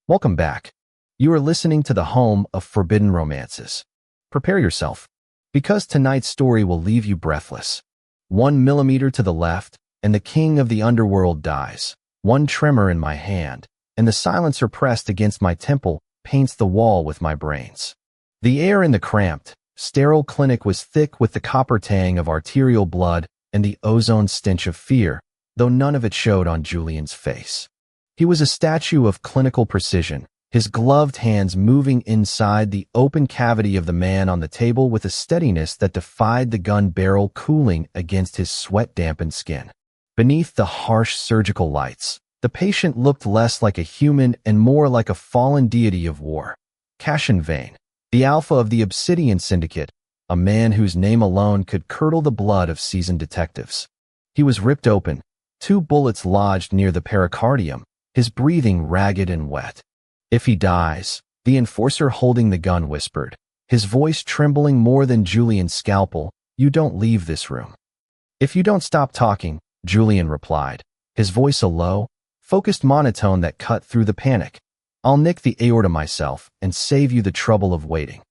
Welcome back. You are listening to the home of forbidden romances. Prepare yourself, because tonight's story will leave you breathless. 1 millimeter to the left, and the king of the underworld dies. One tremor in my hand, and the silencer pressed against my temple paints the wall with my brains. The air in the cramped, sterile clinic was thick with the copper tang of arterial blood and the ozone stench of fear, though none of it showed on Julian's face. He was a statue of clinical precision, his gloved hands moving inside the open cavity of the man on the table with a steadiness that defied the gun barrel cooling against his sweat-dampened skin. Beneath the harsh surgical lights, the patient looked less like a human and more like a fallen deity of war. Cassian Vane, the alpha of the Obsidian Syndicate, a man whose name alone could curdle the blood of seasoned detectives. He was ripped open, 2 bullets lodged near the pericardium, his breathing ragged and wet. "If he dies," the enforcer holding the gun whispered, his voice trembling more than Julian's scalpel, "you don't leave this room." "If you don't stop talking," Julian replied, his voice a low, focused monotone that cut through the panic, "I'll nick the aorta myself and save you the trouble of waiting."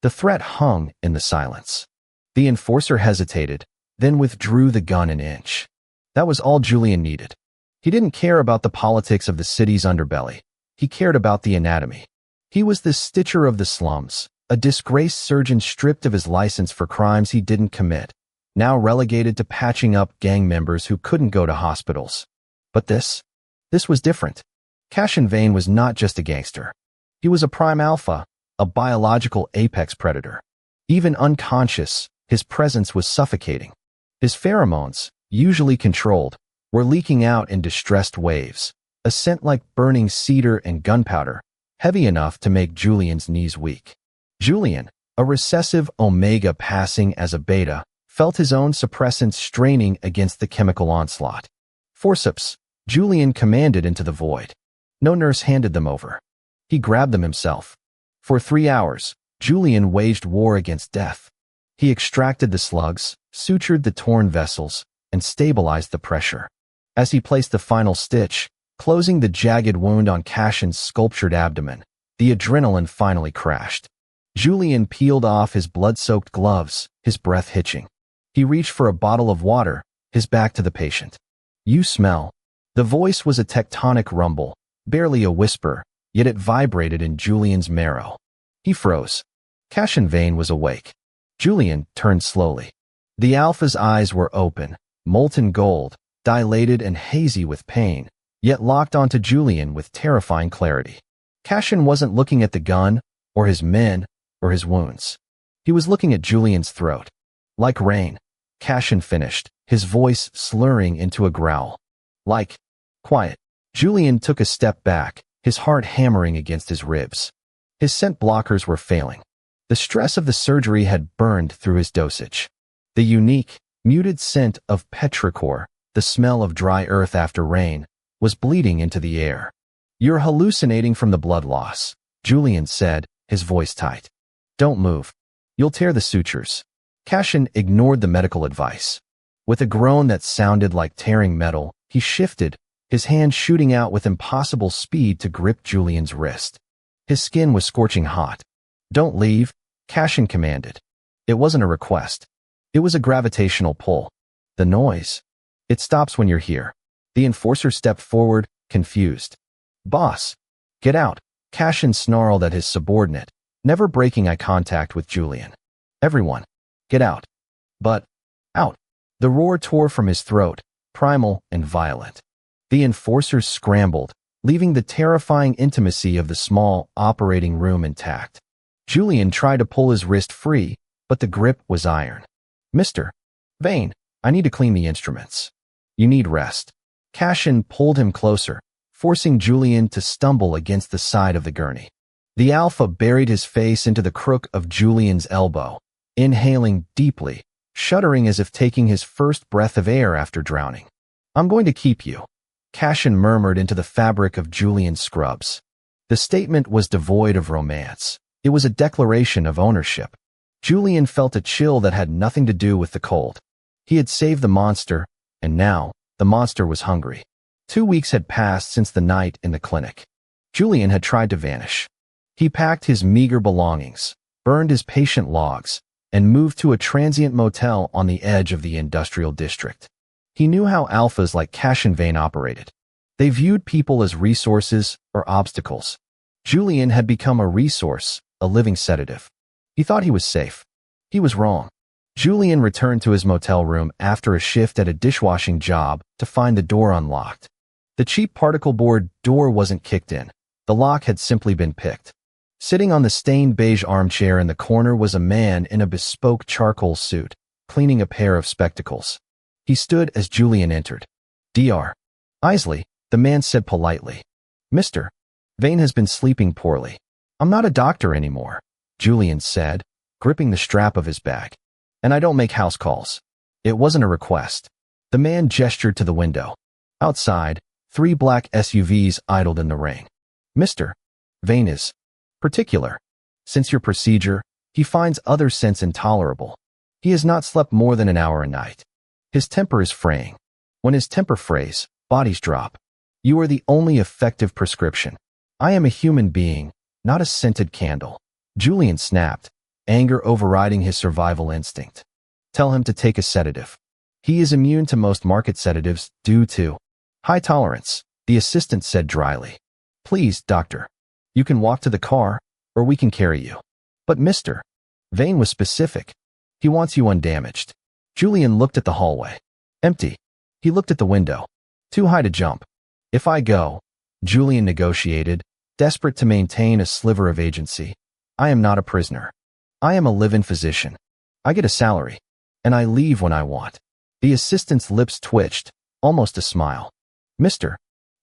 The threat hung in the silence. The enforcer hesitated, then withdrew the gun an inch. That was all Julian needed. He didn't care about the politics of the city's underbelly. He cared about the anatomy. He was the stitcher of the slums, a disgraced surgeon stripped of his license for crimes he didn't commit, now relegated to patching up gang members who couldn't go to hospitals. But this was different. Cassian Vane was not just a gangster. He was a prime alpha, a biological apex predator. Even unconscious, his presence was suffocating. His pheromones, usually controlled, were leaking out in distressed waves, a scent like burning cedar and gunpowder, heavy enough to make Julian's knees weak. Julian, a recessive omega passing as a beta, felt his own suppressants straining against the chemical onslaught. "Forceps," Julian commanded into the void. No nurse handed them over. He grabbed them himself. For 3 hours, Julian waged war against death. He extracted the slugs, sutured the torn vessels, and stabilized the pressure. As he placed the final stitch, closing the jagged wound on Cassian's sculptured abdomen, the adrenaline finally crashed. Julian peeled off his blood-soaked gloves, his breath hitching. He reached for a bottle of water, his back to the patient. "You smell." The voice was a tectonic rumble, barely a whisper, yet it vibrated in Julian's marrow. He froze. Cassian Vane was awake. Julian turned slowly. The alpha's eyes were open, molten gold, dilated and hazy with pain, yet locked onto Julian with terrifying clarity. Cassian wasn't looking at the gun, or his men, or his wounds. He was looking at Julian's throat. "Like rain," Cassian finished, his voice slurring into a growl. "Like quiet." Julian took a step back, his heart hammering against his ribs. His scent blockers were failing. The stress of the surgery had burned through his dosage. The unique, muted scent of petrichor, the smell of dry earth after rain, was bleeding into the air. "You're hallucinating from the blood loss," Julian said, his voice tight. "Don't move. You'll tear the sutures." Cassian ignored the medical advice. With a groan that sounded like tearing metal, he shifted, his hand shooting out with impossible speed to grip Julian's wrist. His skin was scorching hot. "Don't leave," Cassian commanded. It wasn't a request. It was a gravitational pull. "The noise. It stops when you're here." The enforcer stepped forward, confused. "Boss, get out," Cassian snarled at his subordinate, never breaking eye contact with Julian. "Everyone, get out." But, out. The roar tore from his throat, primal and violent. The enforcers scrambled, leaving the terrifying intimacy of the small, operating room intact. Julian tried to pull his wrist free, but the grip was iron. "Mr. Vane, I need to clean the instruments." "You need rest." Cassian pulled him closer, forcing Julian to stumble against the side of the gurney. The alpha buried his face into the crook of Julian's elbow, inhaling deeply, shuddering as if taking his first breath of air after drowning. "I'm going to keep you," Cassian murmured into the fabric of Julian's scrubs. The statement was devoid of romance. It was a declaration of ownership. Julian felt a chill that had nothing to do with the cold. He had saved the monster, and now the monster was hungry. 2 weeks had passed since the night in the clinic. Julian had tried to vanish. He packed his meager belongings, burned his patient logs, and moved to a transient motel on the edge of the industrial district. He knew how alphas like Cash and Vane operated. They viewed people as resources or obstacles. Julian had become a resource, a living sedative. He thought he was safe. He was wrong. Julian returned to his motel room after a shift at a dishwashing job to find the door unlocked. The cheap particle board door wasn't kicked in. The lock had simply been picked. Sitting on the stained beige armchair in the corner was a man in a bespoke charcoal suit, cleaning a pair of spectacles. He stood as Julian entered. Dr. Isley, the man said politely. Mr. Vane has been sleeping poorly. I'm not a doctor anymore, Julian said, gripping the strap of his bag. And I don't make house calls. It wasn't a request. The man gestured to the window. Outside, 3 black SUVs idled in the rain. Mr. Vane is particular. Since your procedure, he finds other scents intolerable. He has not slept more than an hour a night. His temper is fraying. When his temper frays, bodies drop. You are the only effective prescription. I am a human being, not a scented candle. Julian snapped, anger overriding his survival instinct. Tell him to take a sedative. He is immune to most market sedatives due to high tolerance, the assistant said dryly. Please, doctor. You can walk to the car, or we can carry you. But Mr. Vane was specific. He wants you undamaged. Julian looked at the hallway. Empty. He looked at the window. Too high to jump. If I go, Julian negotiated, desperate to maintain a sliver of agency. I am not a prisoner. I am a live-in physician. I get a salary, and I leave when I want. The assistant's lips twitched, almost a smile. Mr.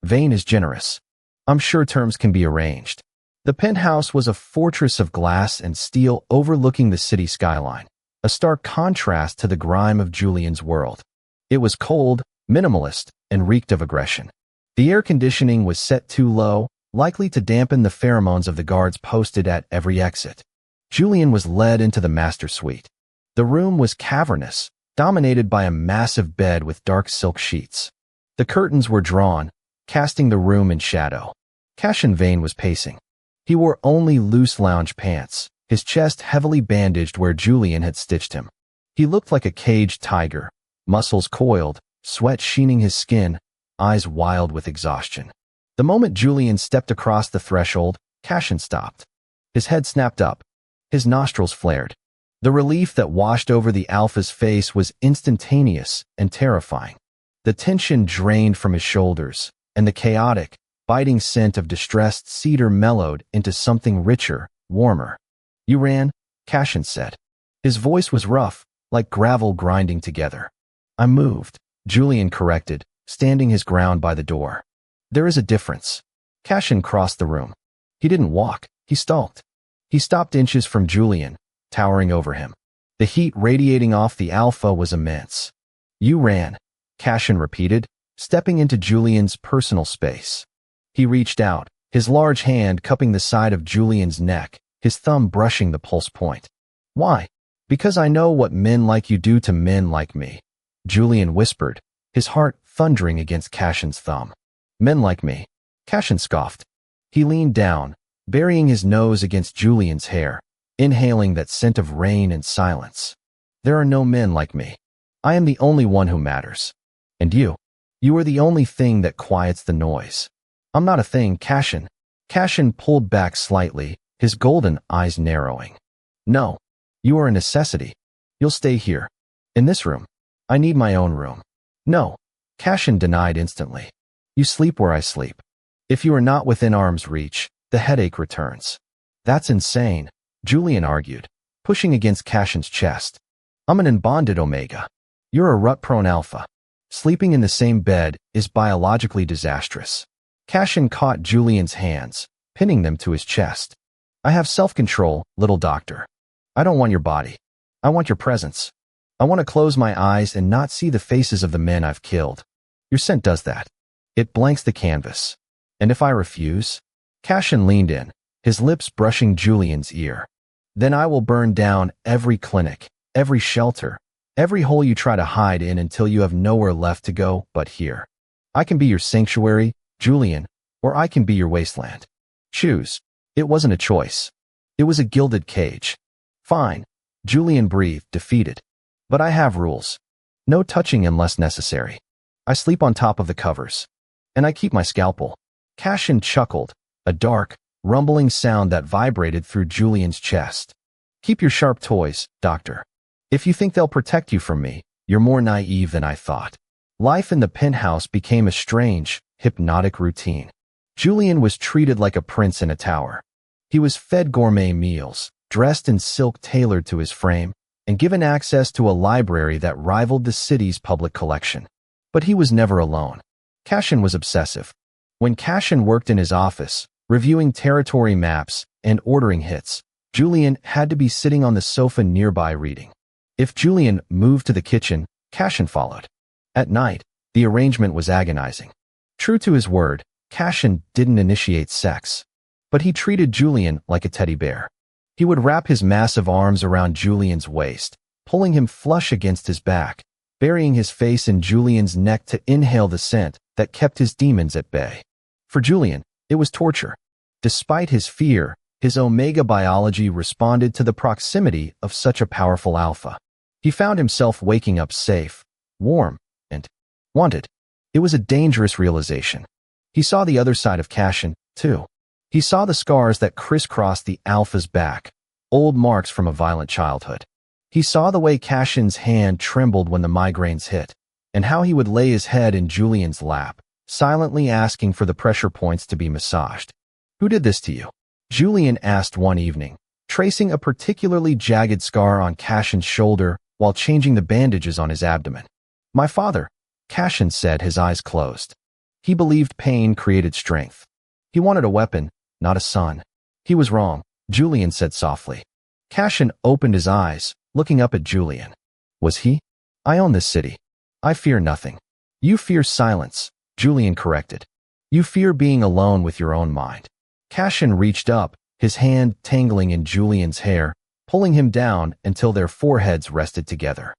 Vane is generous. I'm sure terms can be arranged. The penthouse was a fortress of glass and steel overlooking the city skyline, a stark contrast to the grime of Julian's world. It was cold, minimalist, and reeked of aggression. The air conditioning was set too low, likely to dampen the pheromones of the guards posted at every exit. Julian was led into the master suite. The room was cavernous, dominated by a massive bed with dark silk sheets. The curtains were drawn, casting the room in shadow. Cash and Vane was pacing. He wore only loose lounge pants, his chest heavily bandaged where Julian had stitched him. He looked like a caged tiger, muscles coiled, sweat sheening his skin, eyes wild with exhaustion. The moment Julian stepped across the threshold, Cashin stopped. His head snapped up. His nostrils flared. The relief that washed over the alpha's face was instantaneous and terrifying. The tension drained from his shoulders, and the chaotic, biting scent of distressed cedar mellowed into something richer, warmer. You ran, Cashin said. His voice was rough, like gravel grinding together. I moved, Julian corrected, standing his ground by the door. There is a difference. Cashin crossed the room. He didn't walk, he stalked. He stopped inches from Julian, towering over him. The heat radiating off the alpha was immense. You ran, Cashin repeated, stepping into Julian's personal space. He reached out, his large hand cupping the side of Julian's neck, his thumb brushing the pulse point. Why? Because I know what men like you do to men like me, Julian whispered, his heart thundering against Cashin's thumb. Men like me. Cashin scoffed. He leaned down, burying his nose against Julian's hair, inhaling that scent of rain and silence. There are no men like me. I am the only one who matters. And you are the only thing that quiets the noise. I'm not a thing, Cashin. Cashin pulled back slightly, his golden eyes narrowing. No, you are a necessity. You'll stay here. In this room. I need my own room. No, Cashin denied instantly. You sleep where I sleep. If you are not within arm's reach, the headache returns. That's insane, Julian argued, pushing against Cashin's chest. I'm an unbonded omega. You're a rut-prone alpha. Sleeping in the same bed is biologically disastrous. Cashin caught Julian's hands, pinning them to his chest. I have self-control, little doctor. I don't want your body. I want your presence. I want to close my eyes and not see the faces of the men I've killed. Your scent does that. It blanks the canvas. And if I refuse? Cashin leaned in, his lips brushing Julian's ear. Then I will burn down every clinic, every shelter, every hole you try to hide in until you have nowhere left to go but here. I can be your sanctuary, Julian, or I can be your wasteland. Choose. It wasn't a choice. It was a gilded cage. Fine. Julian breathed, defeated. But I have rules. No touching unless necessary. I sleep on top of the covers. And I keep my scalpel. Cassian chuckled, a dark, rumbling sound that vibrated through Julian's chest. Keep your sharp toys, Doctor. If you think they'll protect you from me, you're more naive than I thought. Life in the penthouse became a strange, hypnotic routine. Julian was treated like a prince in a tower. He was fed gourmet meals, dressed in silk tailored to his frame, and given access to a library that rivaled the city's public collection. But he was never alone. Cassian was obsessive. When Cassian worked in his office, reviewing territory maps and ordering hits, Julian had to be sitting on the sofa nearby reading. If Julian moved to the kitchen, Cassian followed. At night, the arrangement was agonizing. True to his word, Cassian didn't initiate sex. But he treated Julian like a teddy bear. He would wrap his massive arms around Julian's waist, pulling him flush against his back, burying his face in Julian's neck to inhale the scent that kept his demons at bay. For Julian, it was torture. Despite his fear, his omega biology responded to the proximity of such a powerful alpha. He found himself waking up safe, warm, and wanted. It was a dangerous realization. He saw the other side of Cassian, too. He saw the scars that crisscrossed the alpha's back, old marks from a violent childhood. He saw the way Cassian's hand trembled when the migraines hit, and how he would lay his head in Julian's lap, silently asking for the pressure points to be massaged. "Who did this to you?" Julian asked one evening, tracing a particularly jagged scar on Cassian's shoulder while changing the bandages on his abdomen. "My father," Cassian said, his eyes closed. He believed pain created strength. He wanted a weapon, not a son. He was wrong, Julian said softly. Cassian opened his eyes, looking up at Julian. "Was he? I own this city. I fear nothing." "You fear silence," Julian corrected. "You fear being alone with your own mind." Cassian reached up, his hand tangling in Julian's hair, pulling him down until their foreheads rested together.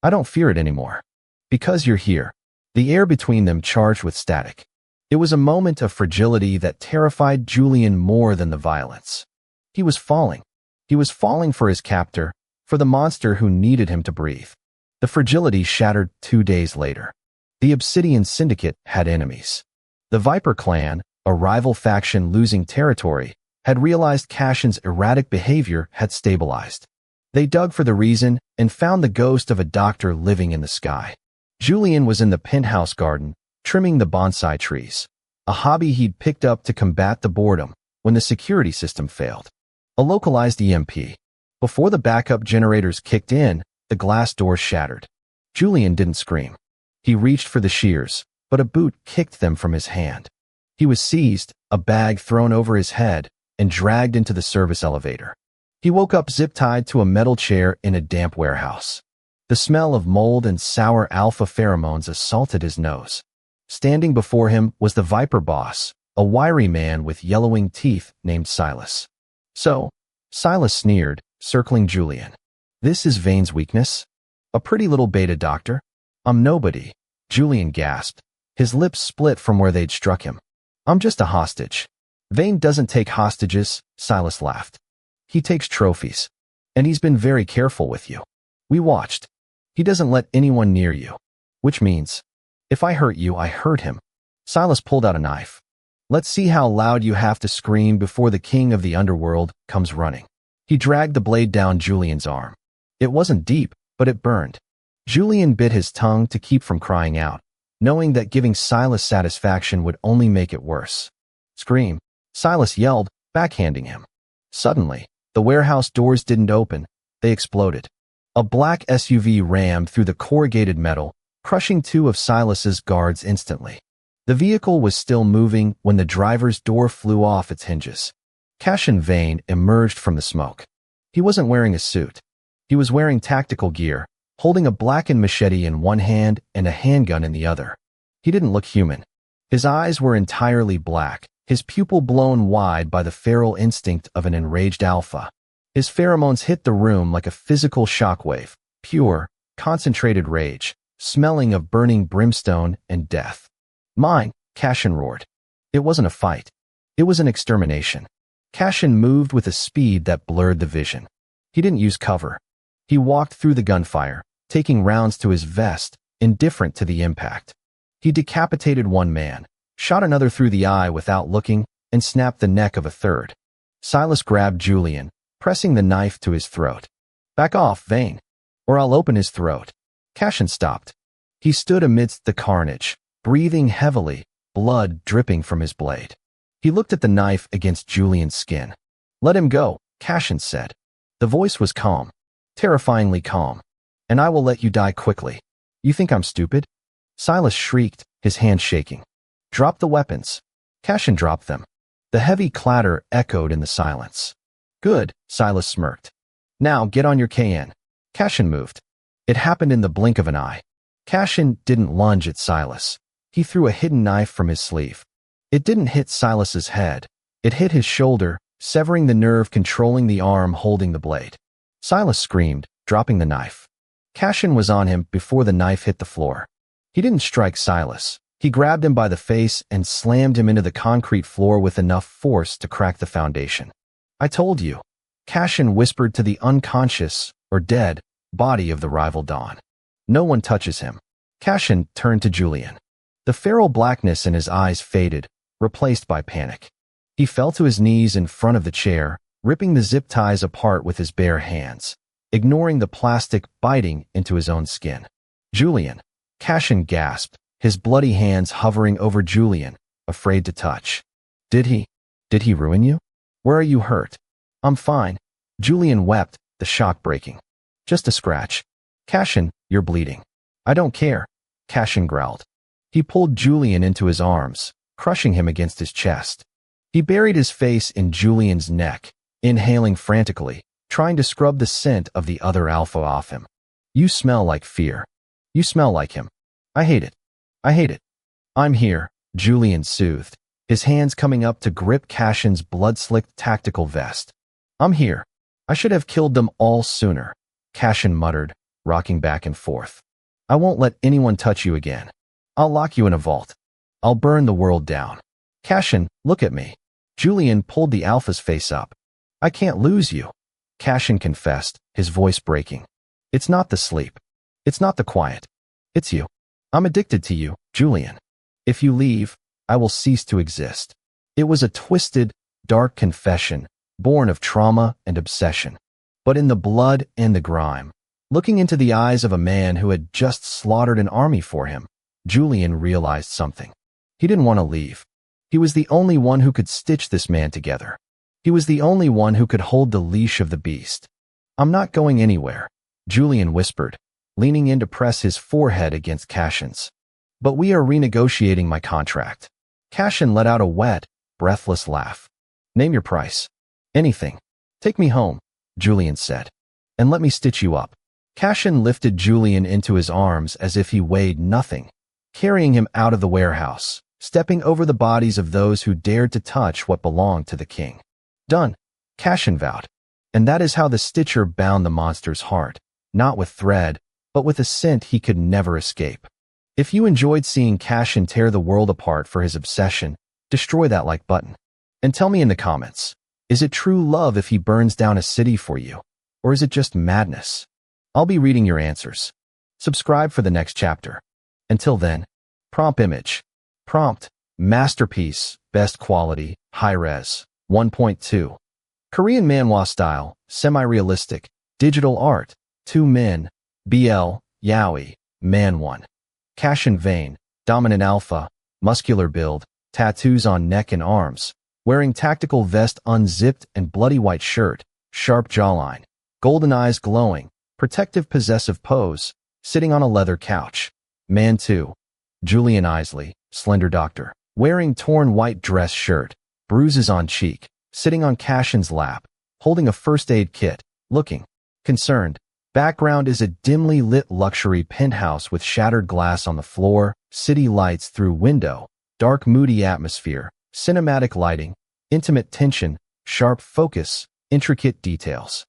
"I don't fear it anymore. Because you're here." The air between them charged with static. It was a moment of fragility that terrified Julian more than the violence. He was falling. He was falling for his captor, for the monster who needed him to breathe. The fragility shattered 2 days later. The Obsidian Syndicate had enemies. The Viper clan, a rival faction losing territory, had realized Cassian's erratic behavior had stabilized. They dug for the reason and found the ghost of a doctor living in the sky. Julian was in the penthouse garden, trimming the bonsai trees, a hobby he'd picked up to combat the boredom when the security system failed. A localized EMP. Before the backup generators kicked in, the glass doors shattered. Julian didn't scream. He reached for the shears, but a boot kicked them from his hand. He was seized, a bag thrown over his head, and dragged into the service elevator. He woke up zip-tied to a metal chair in a damp warehouse. The smell of mold and sour alpha pheromones assaulted his nose. Standing before him was the Viper boss, a wiry man with yellowing teeth named Silas. "So," Silas sneered, circling Julian. "This is Vane's weakness? A pretty little beta doctor?" "I'm nobody," Julian gasped. His lips split from where they'd struck him. "I'm just a hostage." "Vane doesn't take hostages," Silas laughed. "He takes trophies. And he's been very careful with you. We watched. He doesn't let anyone near you. Which means, if I hurt you, I hurt him." Silas pulled out a knife. "Let's see how loud you have to scream before the king of the underworld comes running." He dragged the blade down Julian's arm. It wasn't deep, but it burned. Julian bit his tongue to keep from crying out, knowing that giving Silas satisfaction would only make it worse. "Scream," Silas yelled, backhanding him. Suddenly, the warehouse doors didn't open, they exploded. A black SUV rammed through the corrugated metal, crushing 2 of Silas's guards instantly. The vehicle was still moving when the driver's door flew off its hinges. Cassian Vane emerged from the smoke. He wasn't wearing a suit. He was wearing tactical gear, holding a blackened machete in one hand and a handgun in the other. He didn't look human. His eyes were entirely black, his pupil blown wide by the feral instinct of an enraged alpha. His pheromones hit the room like a physical shockwave, pure, concentrated rage, smelling of burning brimstone and death. "Mine," Cassian roared. It wasn't a fight. It was an extermination. Cashin moved with a speed that blurred the vision. He didn't use cover. He walked through the gunfire, taking rounds to his vest, indifferent to the impact. He decapitated one man, shot another through the eye without looking, and snapped the neck of a third. Silas grabbed Julian, pressing the knife to his throat. "Back off, Vane, or I'll open his throat." Cashin stopped. He stood amidst the carnage, breathing heavily, blood dripping from his blade. He looked at the knife against Julian's skin. "Let him go," Cashin said. The voice was calm, terrifyingly calm. "And I will let you die quickly. You think I'm stupid?" Silas shrieked, his hand shaking. "Drop the weapons." Cashin dropped them. The heavy clatter echoed in the silence. "Good," Silas smirked. "Now get on your KN." Cashin moved. It happened in the blink of an eye. Cashin didn't lunge at Silas. He threw a hidden knife from his sleeve. It didn't hit Silas's head. It hit his shoulder, severing the nerve controlling the arm holding the blade. Silas screamed, dropping the knife. Cashin was on him before the knife hit the floor. He didn't strike Silas. He grabbed him by the face and slammed him into the concrete floor with enough force to crack the foundation. "I told you," Cashin whispered to the unconscious, or dead, body of the rival Don. "No one touches him." Cashin turned to Julian. The feral blackness in his eyes faded, replaced by panic. He fell to his knees in front of the chair, ripping the zip ties apart with his bare hands, ignoring the plastic biting into his own skin. "Julian," Cashin gasped, his bloody hands hovering over Julian, afraid to touch. Did he ruin you? Where are you hurt?" "I'm fine." Julian wept, the shock breaking. "Just a scratch." "Cashin, you're bleeding." "I don't care," Cashin growled. He pulled Julian into his arms, crushing him against his chest. He buried his face in Julian's neck, inhaling frantically, trying to scrub the scent of the other alpha off him. "You smell like fear. You smell like him. I hate it. I hate it." "I'm here," Julian soothed, his hands coming up to grip Cashin's blood-slicked tactical vest. "I'm here. I should have killed them all sooner," Cashin muttered, rocking back and forth. "I won't let anyone touch you again. I'll lock you in a vault. I'll burn the world down." "Cashin, look at me." Julian pulled the alpha's face up. "I can't lose you," Cashin confessed, his voice breaking. "It's not the sleep. It's not the quiet. It's you. I'm addicted to you, Julian. If you leave, I will cease to exist." It was a twisted, dark confession, born of trauma and obsession. But in the blood and the grime, looking into the eyes of a man who had just slaughtered an army for him, Julian realized something. He didn't want to leave. He was the only one who could stitch this man together. He was the only one who could hold the leash of the beast. "I'm not going anywhere," Julian whispered, leaning in to press his forehead against Cashin's. "But we are renegotiating my contract." Cashin let out a wet, breathless laugh. "Name your price." "Anything. Take me home," Julian said, "and let me stitch you up." Cashin lifted Julian into his arms as if he weighed nothing, carrying him out of the warehouse, stepping over the bodies of those who dared to touch what belonged to the king. "Done," Cashin vowed. And that is how the stitcher bound the monster's heart, not with thread, but with a scent he could never escape. If you enjoyed seeing Cashin tear the world apart for his obsession, destroy that like button. And tell me in the comments, is it true love if he burns down a city for you? Or is it just madness? I'll be reading your answers. Subscribe for the next chapter. Until then, prompt image. Prompt, masterpiece, best quality, high-res, 1.2. Korean manhwa style, semi-realistic, digital art, 2 men, BL, yaoi, man 1. Cashin Vane, dominant alpha, muscular build, tattoos on neck and arms, wearing tactical vest unzipped and bloody white shirt, sharp jawline, golden eyes glowing, protective possessive pose, sitting on a leather couch. Man 2. Julian Isley, slender doctor, wearing torn white dress shirt, bruises on cheek, sitting on Cashin's lap, holding a first aid kit, looking concerned. Background is a dimly lit luxury penthouse with shattered glass on the floor, city lights through window, dark moody atmosphere, cinematic lighting, intimate tension, sharp focus, intricate details.